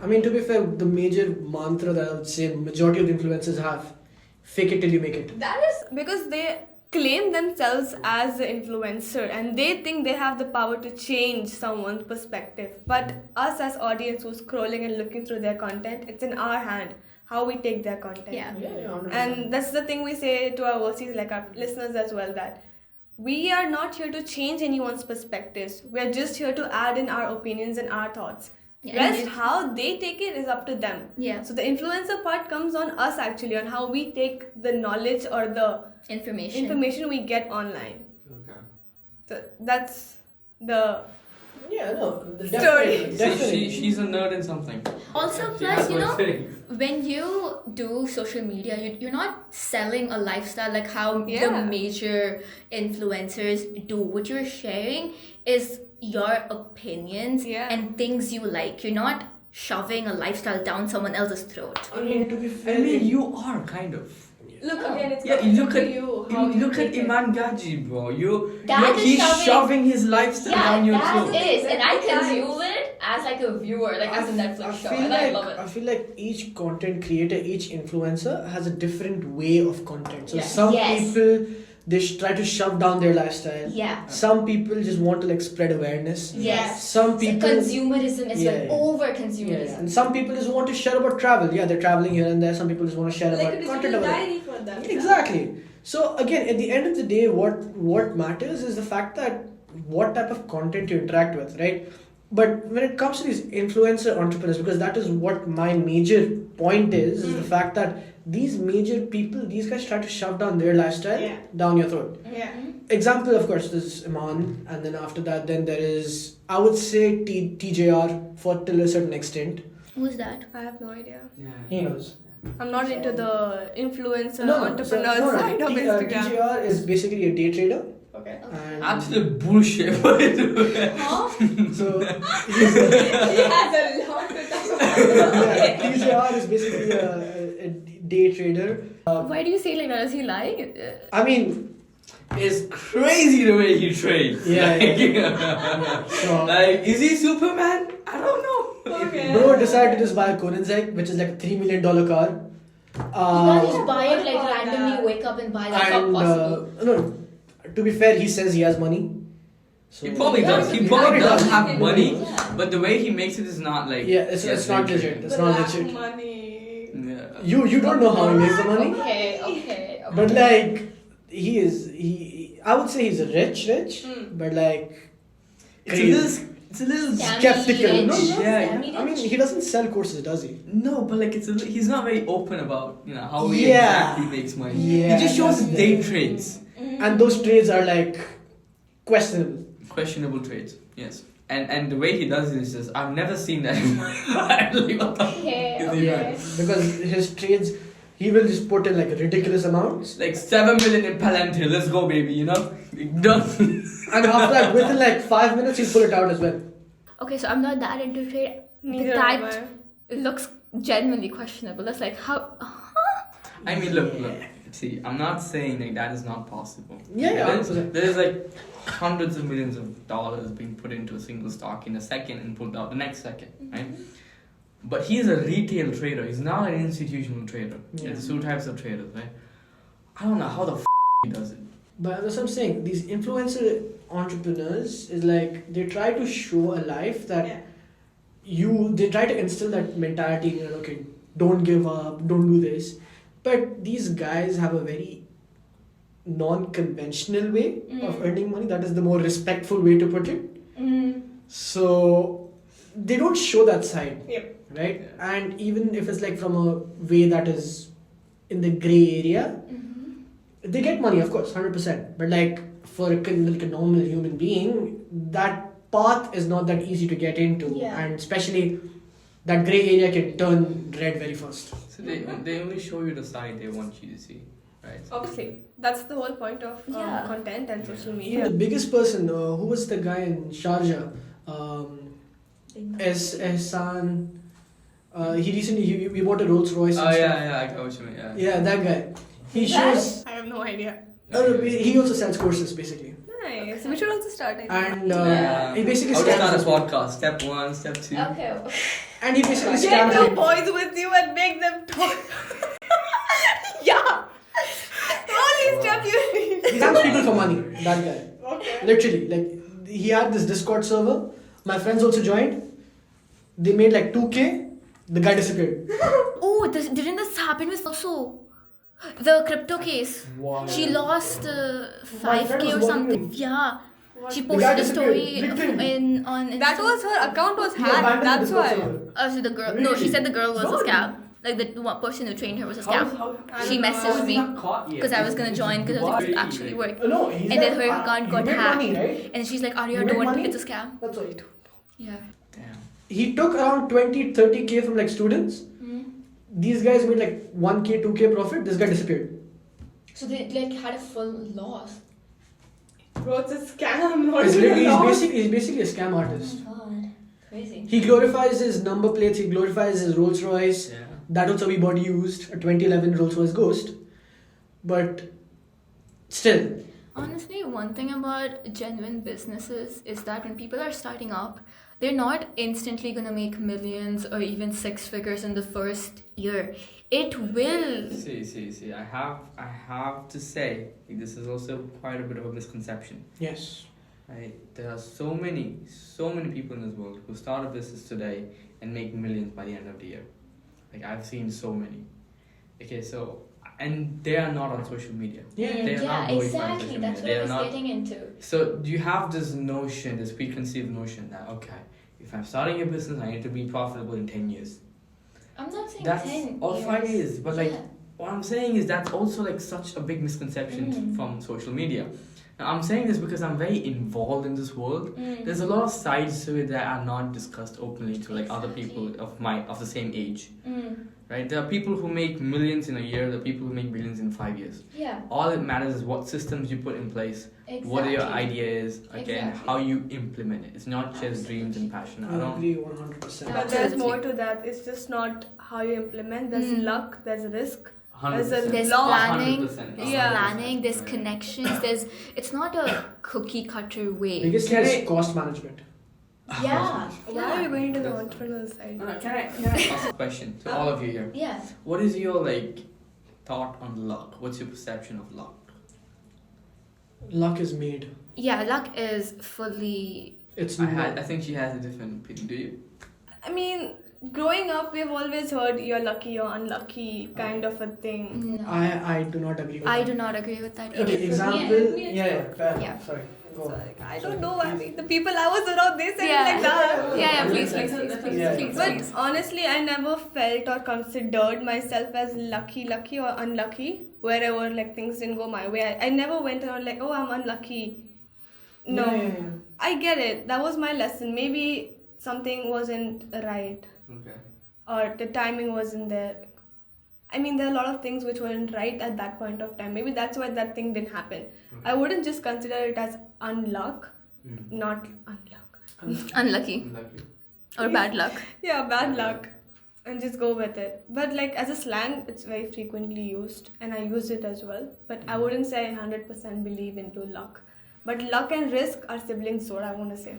I mean, to be fair, the major mantra that I would say majority of the influencers have, fake it till you make it. That is because they claim themselves as an influencer and they think they have the power to change someone's perspective. But us as audience who's scrolling and looking through their content, it's in our hand how we take their content. Yeah. And that's the thing we say to our overseas, like our listeners as well, that we are not here to change anyone's perspectives. We are just here to add in our opinions and our thoughts. Yeah, Rest, and how they take it is up to them. Yeah. So the influencer part comes on us actually, on how we take the knowledge or the information we get online. Okay. So that's the Yeah, no, Story. definitely. So definitely. she's a nerd in something. Also, She plus, has you one know, thing. when you do social media, you're not selling a lifestyle like how the Yeah. major influencers do. What you're sharing is your opinions Yeah. and things you like. You're not shoving a lifestyle down someone else's throat. I mean, to be I fair, mean, you are kind of. look again. It's Yeah, up look to at you. How you look at take it. Iman Gaji, bro. That is He's shoving- shoving his lifestyle down your throat. is, and I That's consume it as like a viewer, like as a Netflix show, and I love it. I feel like each content creator, each influencer has a different way of content. So some Yes. people try to shove down their lifestyle. Yeah. Some people just want to like spread awareness. Yes. Some So people consumerism is Yeah, like yeah. over Yeah, consumerism. and some people just want to share about travel. Yeah, they're traveling here and there. Some people just want to share Like about a content digital about it. diary for them. Exactly. So again, at the end of the day, what matters is the fact that what type of content you interact with, right? But when it comes to these influencer entrepreneurs, because that is what my major point is the fact that these major people, these guys try to shove down their lifestyle Yeah. down your throat. Yeah. Example, of course, there's Iman, and then after that, then there is, I would say, TJR for till a certain extent. Who's that? I have no idea. Yeah. He knows. I'm not into the influencer No, entrepreneur so, no, side of Instagram. TJR is basically a day trader. Okay. And Absolute bullshit. What is it? Huh? So He has a lot to talk about. yeah, TJR is basically a day trader. Why do you say like that? Is he lying? I mean, It's crazy the way he trades. Yeah, Like, yeah. So like, is he Superman? I don't know. Okay. bro decided to just buy a Koenigsegg, which is like a $3 million car. You can't just Uh, buy it like Oh, randomly, that. wake up and buy. That's not and possible. no, to be fair, he says he has money. So, He probably Yeah, does. He he probably probably does does. have money, Yeah. but the way he makes it is not like. Yeah, it's not very legit. true. It's not Black legit. money. Yeah. You don't know how he makes the money, Okay. but like he I would say he's rich, but like It's a little Scammy skeptical. rich. No, Yeah, Scammy I mean, rich. he doesn't sell courses, does he? No, but like he's not very open about how he Yeah. exactly makes money. Yeah, He just shows his that's day the- trades, And those trades are like questionable. questionable trades. Yes, and the way he does it is just I've never seen that. In my life. Like, what the Okay, fuck is he okay. doing? Because his trades, he will just put in like ridiculous amounts, Like 7 million in Palantir. Let's go, baby. Done. and after that, within like 5 minutes, he'll pull it out as well. Okay, so I'm not that into trade. Neither but am that looks genuinely questionable. That's like how. I mean, look. See, I'm not saying like that is not possible. Yeah, There's, 100%. there's like hundreds of millions of dollars being put into a single stock in a second and pulled out the next second, right? But he is a retail trader. He's not an institutional trader. Yeah. There's two types of traders, right? I don't know how the he does it. But that's what I'm saying. These influencer entrepreneurs is like they try to show a life that they try to instill that mentality in you. Okay, don't give up, don't do this. But these guys have a very non-conventional way of earning money. That is the more respectful way to put it. So they don't show that side, Yep. right? And even if it's like from a way that is in the gray area, they get money, of course, 100%. But like for like a normal human being, that path is not that easy to get into, Yeah. and especially that gray area can turn red very fast. So they only show you the side they want you to see, right? Obviously, that's the whole point of Yeah. content and social The media. biggest person, who was the guy in Sharjah? Ehsan. He recently he bought a Rolls Royce. Oh and stuff. yeah, I got what you mean. Yeah. Yeah, that guy. He shows. I have no idea. No, he also sells courses basically, Nice. We should also start. I think. and Yeah. he basically How to start a scams. podcast? Step 1, step 2. Okay. And he basically Get scams. your people. boys with you and make them talk. yeah. Only step you need. He scams people for money. That guy. Okay. Literally, like he had this Discord server. My friends also joined. They made like 2K. The guy disappeared. Oh, didn't this happen with also the crypto case? Wow. She lost My friend 5K or was something. working- Yeah. She The guy posted a story disappeared, literally. on That Instagram. was her account was He hacked. abandoned That's the why. server. Oh, so the girl. No, she said the girl was a Gone. scam. Like the one person who trained her was a How scam. is- She I don't know. messaged me Caught yet. because I was gonna join because I was like, this actually Why? worked. No, he's And then like, her account you got made hacked. money, right? And she's like, You Arya, made don't. money? It's a scam. That's all he took. Yeah. Damn. He took around 20, 30K from like students. These guys made like 1K, 2K profit. This guy disappeared. So they like had a full loss. Bro, it's a scam. Not He's even a loss. basically a scam artist. God, crazy. He glorifies his number plates. He glorifies his Rolls Royce. Yeah. That also everybody used a 2011 Rolls Royce Ghost. But still, Honestly, one thing about genuine businesses is that when people are starting up, they're not instantly gonna make millions or even six figures in the first year. It will. See. I have to say, like, this is also quite a bit of a misconception. yes. Right? There are so many people in this world who start a business today and make millions by the end of the year. Like, I've seen so many. Okay, so, and they are not on social media. Yeah. They are not glorifying exactly. social That's media. what They I are was not. getting into. So you have this notion, this preconceived notion that, okay, if I'm starting a business, I need to be profitable in 10 years. I'm not saying That's 10 or years. 5 years, but like Yeah. what I'm saying is that's also like such a big misconception from social media. Now I'm saying this because I'm very involved in this world. There's a lot of sides to it that are not discussed openly to like other people of the same age. Right? There are people who make millions in a year, there are people who make millions in 5 years. Yeah. All that matters is what systems you put in place, what your idea is, okay, and Exactly. how you implement it. It's not just dreams and passion. I I don't. agree 100%. But there's Absolutely. more to that. It's just not how you implement. There's luck. There's risk. 100%. There's Law. planning, 100%. there's Yeah. planning, there's Right. connections, it's not a cookie cutter way. Biggest thing is cost management. Yeah. Why are we going to the entrepreneurial side? Can I ask a question to all of you here? Yeah. What is your like thought on luck? What's your perception of luck? Luck is made. Yeah, luck is fully. It's I not. think she has a different opinion. Do you? I mean, growing up, we've always heard you're lucky, you're unlucky, kind of a thing. No. I do not agree with I that. do not agree with that either. Okay, example. Yeah, fair Yeah. enough. Sorry. Go So, on. like, I don't know why the people I was around, they said Yeah. it like that. Yeah, please, please, Yeah. please. But honestly, I never felt or considered myself as lucky or unlucky. Wherever like things didn't go my way, I never went around like, oh, I'm unlucky. No, Yeah. I get it. That was my lesson. Maybe something wasn't right, Okay. or the timing wasn't there. I mean, there are a lot of things which weren't right at that point of time. Maybe that's why that thing didn't happen. I wouldn't just consider it as unluck, not unluck. Unlucky. Lucky. Or bad luck. Yeah, bad luck. And just go with it. But like as a slang, it's very frequently used, and I use it as well. But I wouldn't say I 100% believe into luck. But luck and risk are siblings, so I want to say.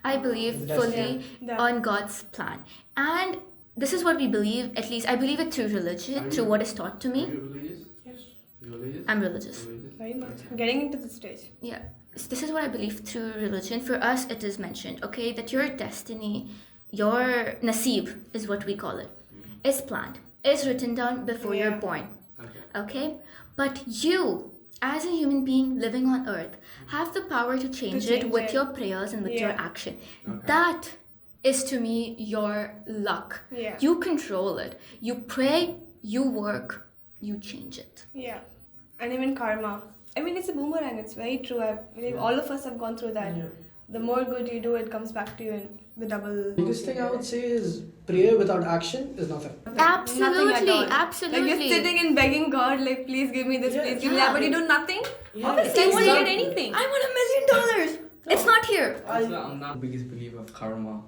I believe That's- fully Yeah. on God's plan. And this is what we believe, at least I believe it through religion, through what is taught to Are me. you religious? Yes. You religious? I'm religious. Very much. Getting into the stage. Yeah. So this is what I believe through religion. For us, it is mentioned, okay, that your destiny, your naseeb is what we call it, is planned, is written down before you're Yeah. born. Okay. Okay? But you, as a human being living on earth, have the power to change it change with it. your prayers and with your Yeah. action. Okay. That is to me your luck. Yeah. You control it. You pray, you work, you change it. Yeah. And even karma. I mean, it's a boomerang. It's very true. I believe all of us have gone through that. Yeah. The more good you do, it comes back to you in the double. Biggest thing I would say is prayer without action is nothing. Nothing at Absolutely, all. absolutely. Like you're sitting and begging God, like, please give me this, Yeah, please give me that, but you do nothing. Obviously, you won't get exactly. anything. I want $1 million. It's not here. Also, I'm not the biggest believer of karma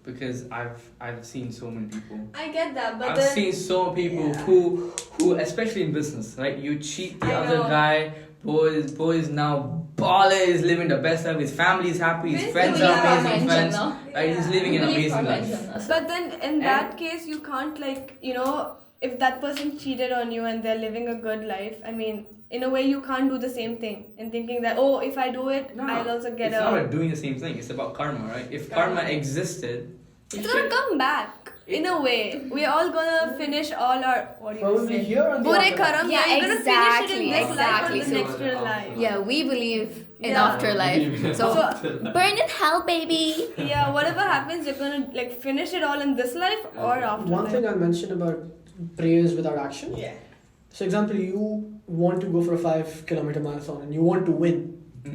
because I've seen so many people. I get that, but I've then seen so many people who especially in business, right? You cheat the I other know. guy. Boy is now baller. Is living the best life. His family is happy. His Really? friends You are believe karma amazing in friends. Jannah? Right? He's living an Believe amazing karma in life. Jannah. But then in that case, you can't like, if that person cheated on you and they're living a good life, I mean, in a way you can't do the same thing and thinking that, oh, if I do it, I'll also get it's not about doing the same thing. It's about karma, right? If karma existed, It's gonna come back. in a way, we're all gonna finish all our, what do you Probably say? here or the Bure afterlife. karam. Yeah, You're gonna finish it in this exactly, life or the next exactly. life. Yeah, we believe in Yeah. afterlife. So, burn in hell, baby. Yeah, whatever happens, you're gonna like finish it all in this life or after. One thing I mentioned about prayers without action. Yeah. So, example, you want to go for a 5 kilometer marathon and you want to win,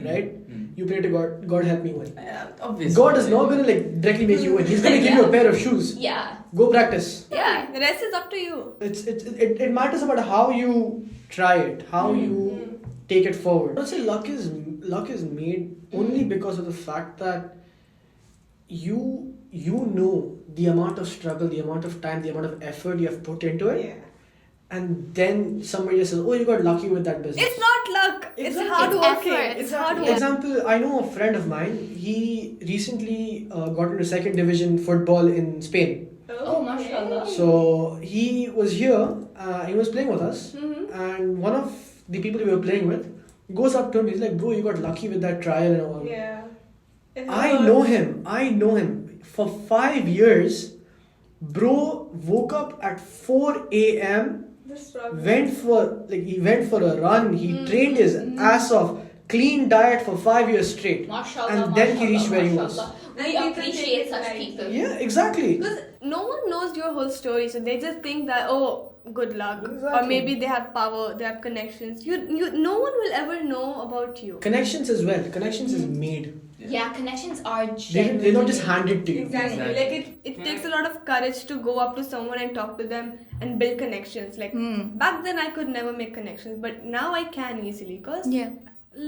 right? You pray to God, God help me win. Obviously. God is not gonna like directly make you win. He's gonna give you a pair of shoes. Yeah. Go practice. Yeah. The rest is up to you. It matters about how you try it, how you take it forward. I would say luck is made only because of the fact that you know the amount of struggle, the amount of time, the amount of effort you have put into it, and then somebody just says, "Oh, you got lucky with that business." It's not luck. It's Exactly. hard It's working. effort. It's hard work. Example, I know a friend of mine. He recently got into second division football in Spain. Oh, mashallah. So he was here. He was playing with us, Mm-hmm. and one of the people we were playing with goes up to him. He's like, "Bro, you got lucky with that trial and all." Yeah. I know him for 5 years. Bro woke up at 4 a.m. Went for a run. He trained his ass off. Clean diet for 5 years straight. Mashallah. And then he reached where he was. mashallah. We And people appreciate take it such right. people. Yeah, exactly. Because no one knows your whole story, so they just think that, oh, good luck, or Exactly. maybe they have power, they have connections. You no one will ever know about you. Connections as well. Connections is made. Yeah, connections are They're genuinely. not just handed to you. Exactly. Exactly. Like it takes a lot of courage to go up to someone and talk to them and build connections. Like Hmm. back then I could never make connections, but now I can easily because Yeah.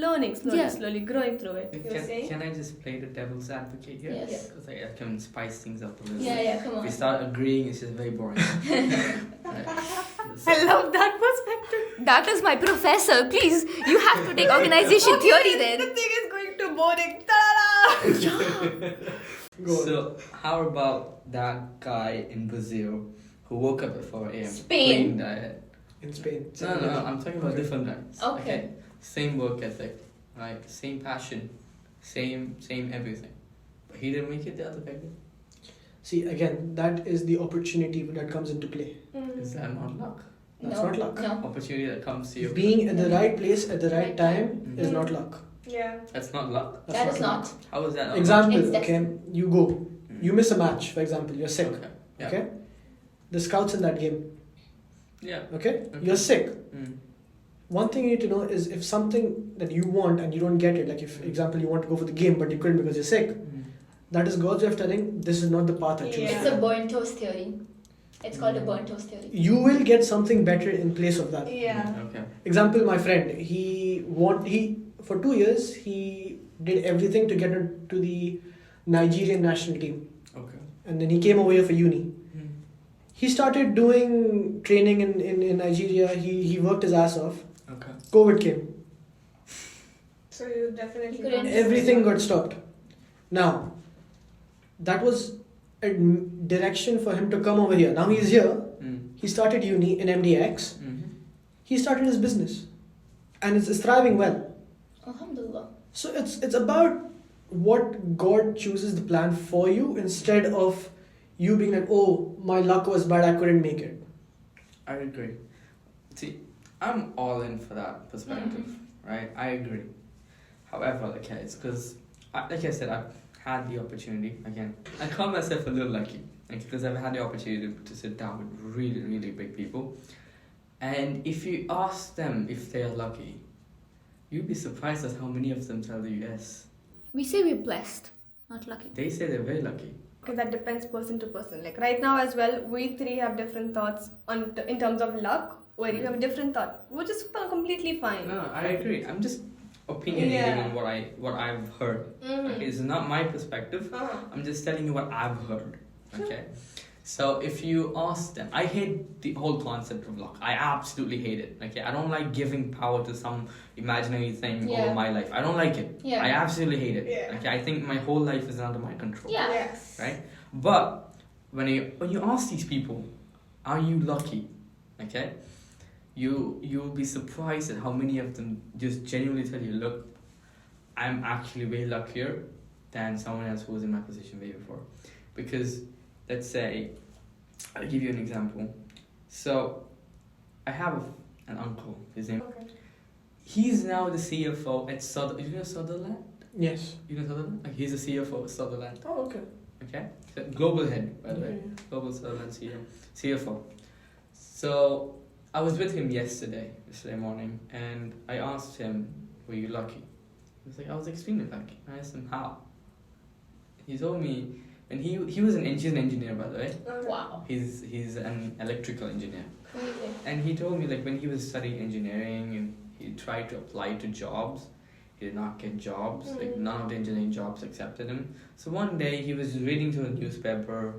learning slowly, Yeah. slowly growing through it. You were saying? Can I just play the devil's advocate here? Yes. Because I can spice things up a little. Yeah, come If we on. start agreeing, it's just very boring. Right. I love that perspective. That is my professor. Please, you have to take organization theory The then. thing is going to boring. Ta-da! Go on. So, how about that guy in Brazil who woke up at 4 a.m. Spain. Clean diet? In Spain. No, I'm talking about different guys. Okay. Same work ethic, right? Same passion, same everything. But he didn't make it, the other guy did. See, again, that is the opportunity that comes into play. Is that not luck? That's No, not luck. No. Opportunity that comes to you. Being at the right place at the right time is Mhm. not luck. Yeah. That's not luck. That's That is luck. not. How is that not Example, It's okay, you go, you miss a match, for example, you're sick, luck? Okay. Yeah. okay? The scouts in that game, Yeah. okay? Okay. You're sick. Mm. One thing you need to know is if something that you want and you don't get it, like if, example, you want to go for the game but you couldn't because you're sick, Mm. that is God's way of telling this is not the path I chose. Yeah. It's a burnt toast theory. It's called a burnt toast theory. You will get something better in place of that. Yeah. Okay. Example, my friend, he for 2 years he did everything to get into the Nigerian national team, Okay. and then he came over here for uni. Mm. He started doing training in Nigeria. He worked his ass off. Okay. COVID came. So you definitely You couldn't- Everything got stopped. Now, that was a direction for him to come over here. Now he's here. Mm. He started uni in MDX. Mm-hmm. He started his business, and it's thriving well. Alhamdulillah. So it's about what God chooses the plan for you instead of you being like, oh, my luck was bad, I couldn't make it. I agree. See, I'm all in for that perspective, right? I agree. However, okay, it's because, like I said, I've had the opportunity, again, I call myself a little lucky, because I've had the opportunity to sit down with really, really big people. And if you ask them if they are lucky, you'd be surprised at how many of them tell you yes. We say we're blessed, not lucky. They say they're very lucky. Okay, that depends person to person. Like right now as well, we three have different thoughts in terms of luck, where you have a different thought, which is completely fine. No, I agree. I'm just opinionating Yeah. on what I've heard. Okay, it's not my perspective. I'm just telling you what I've heard. Okay. So if you ask them, I hate the whole concept of luck. I absolutely hate it. Okay, I don't like giving power to some imaginary thing Yeah. over my life. I don't like it. Yeah. I absolutely hate it. Yeah. Okay, I think my whole life is under my control. Yeah. Yes. Right. But when you ask these people, are you lucky? Okay, you'll be surprised at how many of them just genuinely tell you, look, I'm actually way luckier than someone else who was in my position way before. Because let's say I'll give you an example. So, I have an uncle. His name. Okay. He's now the CFO at Sutherland. You know Sutherland? Yes. You know Sutherland? Like he's the CFO at Sutherland. Oh, okay. Okay. So global head, by the way. Okay. Global Sutherland CFO. So I was with him yesterday morning, and I asked him, "Were you lucky?" He was like, "I was extremely lucky." I asked him how. He told me, and he's an engineer, by the way. Wow. He's an electrical engineer. Amazing. And he told me, like, when he was studying engineering and he tried to apply to jobs, he did not get jobs. Like, none of the engineering jobs accepted him. So one day he was reading through a newspaper,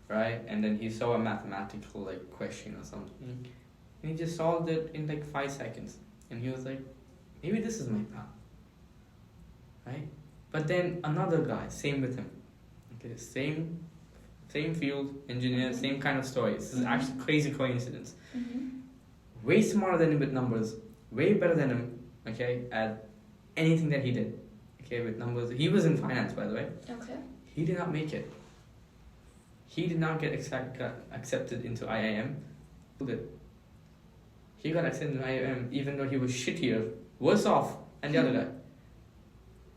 right? And then he saw a mathematical, like, question or something. And he just solved it in, like, 5 seconds. And he was like, maybe this is my path. Right? But then another guy, same with him. Okay, same field, engineer, same kind of story. This is actually crazy coincidence. Way smarter than him with numbers, way better than him, okay, at anything that he did, okay, with numbers. He was in finance, by the way. Okay. He did not make it. He did not get accepted into IIM. Who did? He got accepted into IIM even though he was shittier, worse off than the other guy.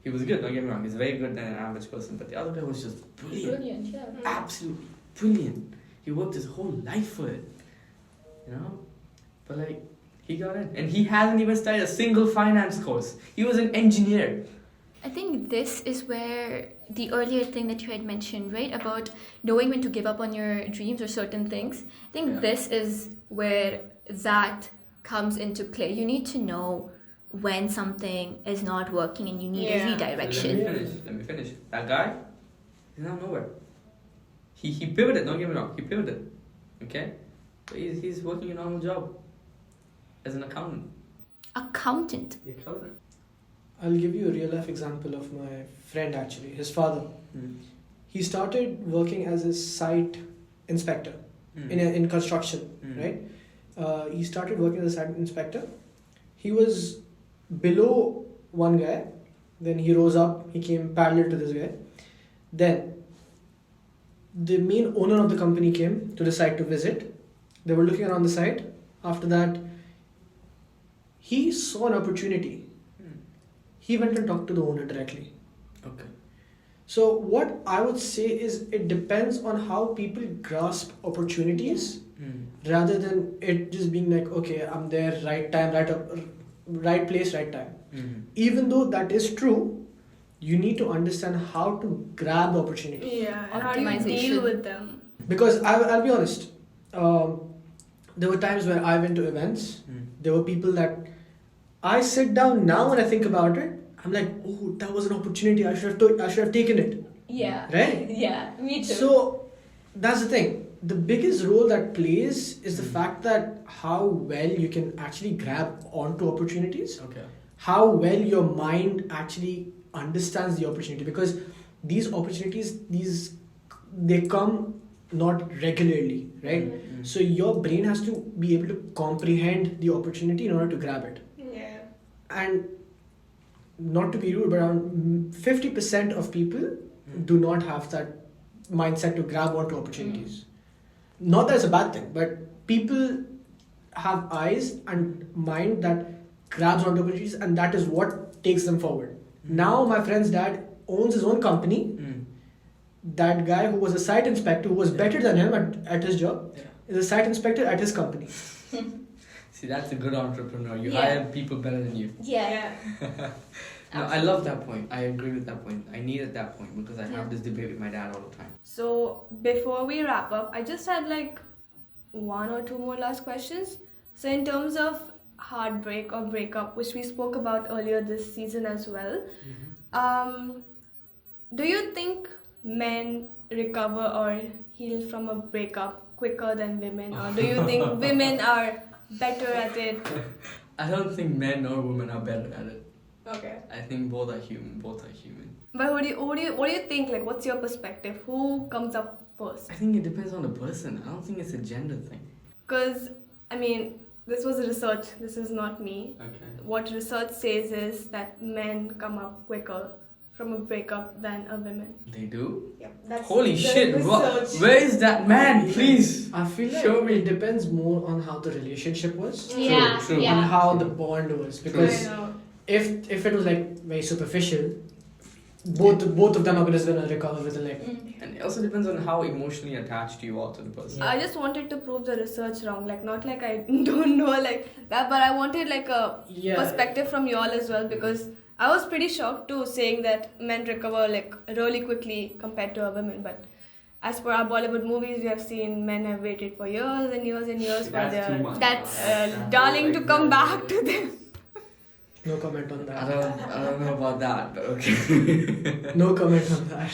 He was good, don't get me wrong, he's very good than an average person, but the other guy was just brilliant. Brilliant, yeah. Absolutely brilliant. He worked his whole life for it, you know. But like, he got in, and he hasn't even started a single finance course. He was an engineer. I think this is where the earlier thing that you had mentioned, right, about knowing when to give up on your dreams or certain things. I think this is where that comes into play. You need to know when something is not working and you need a redirection. Let me finish. That guy, he's not nowhere. He pivoted, don't get me wrong, he pivoted. Okay? But he's working a normal job as an accountant. Accountant. The accountant. I'll give you a real life example of my friend actually, his father. He started working as a site inspector in construction, right? He started working as a site inspector. He was below one guy, then he rose up, he came parallel to this guy. Then the main owner of the company came to the site to visit. They were looking around the site. After that, he saw an opportunity. He went and talked to the owner directly. Okay. So what I would say is it depends on how people grasp opportunities rather than it just being like, okay, I'm there, right time, right place, right time. Even though that is true, you need to understand how to grab the opportunity. Yeah, and how do you deal with them? Because I'll be honest, there were times where I went to events. There were people that I sit down now when I think about it. I'm like, oh, that was an opportunity. I should have taken it. Yeah. Right? Yeah, me too. So that's the thing. The biggest role that plays is the fact that how well you can actually grab onto opportunities. Okay. How well your mind actually understands the opportunity, because these opportunities, they come not regularly, right? So your brain has to be able to comprehend the opportunity in order to grab it. Yeah. And not to be rude, but around 50% of people do not have that mindset to grab onto opportunities. Not that it's a bad thing, but people have eyes and mind that grabs onto opportunities, and that is what takes them forward. Now my friend's dad owns his own company. That guy who was a site inspector, who was better than him at his job, is a site inspector at his company. See, that's a good entrepreneur. You hire people better than you. Yeah. No, I love that point. I agree with that point. I needed that point because I have this debate with my dad all the time. So before we wrap up, I just had like 1 or 2 more last questions. So in terms of heartbreak or breakup, which we spoke about earlier this season as well, do you think men recover or heal from a breakup quicker than women, or do you think women are better at it? I don't think men or women are better at it. Okay. I think both are human. But what do you think? Like, what's your perspective? Who comes up first? I think it depends on the person. I don't think it's a gender thing. Because, I mean, this was research. This is not me. Okay. What research says is that men come up quicker from a breakup than a woman. They do? Yep, that's Holy the shit! research. Where is that man? Please. I feel like Show me. it depends more on how the relationship was Yeah, True. and yeah. how the bond was. I Because know. if it was like very superficial, both of them are just gonna recover within like. And it also depends on how emotionally attached you are to the person. I just wanted to prove the research wrong. Like, not like I don't know like that, but I wanted like a Yeah. perspective from y'all as well, because I was pretty shocked too, saying that men recover like really quickly compared to a woman. But as per our Bollywood movies, we have seen men have waited for years and years and years for That's too their much. That's darling to come back to them. No comment on I that. don't know about that, but okay. No comment on that.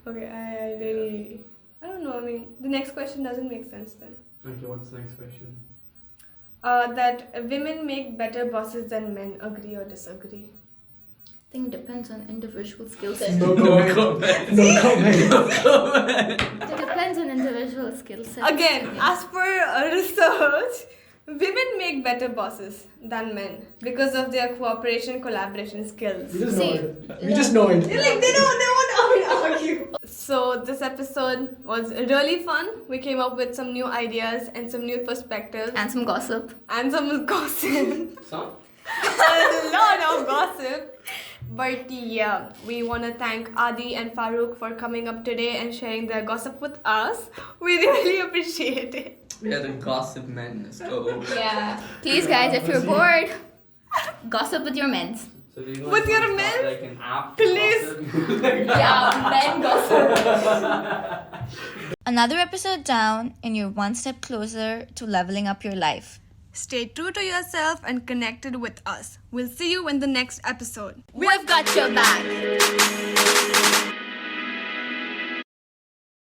Okay, I don't know. I mean, the next question doesn't make sense then. Okay, what's the next question? That women make better bosses than men. Agree or disagree? I think it depends on individual skill set. No No comment. comment. No comment. It depends on individual skill set. Again, as per research, women make better bosses than men because of their cooperation, collaboration skills. We just See, know it. We just know it. Like they won't argue. So this episode was really fun. We came up with some new ideas and some new perspectives And some gossip. and some gossip. Some? A lot of gossip. But yeah, we want to thank Adi and Farooq for coming up today and sharing their gossip with us. We really appreciate it. We are the gossip men. Let's go. Yeah. Please, guys, if you're bored, gossip with your men's. So do you With guys your want to men? start, like an app? for Please. gossip? Yeah, men gossip. Another episode down, and you're one step closer to leveling up your life. Stay true to yourself and connected with us. We'll see you in the next episode. We've got your back.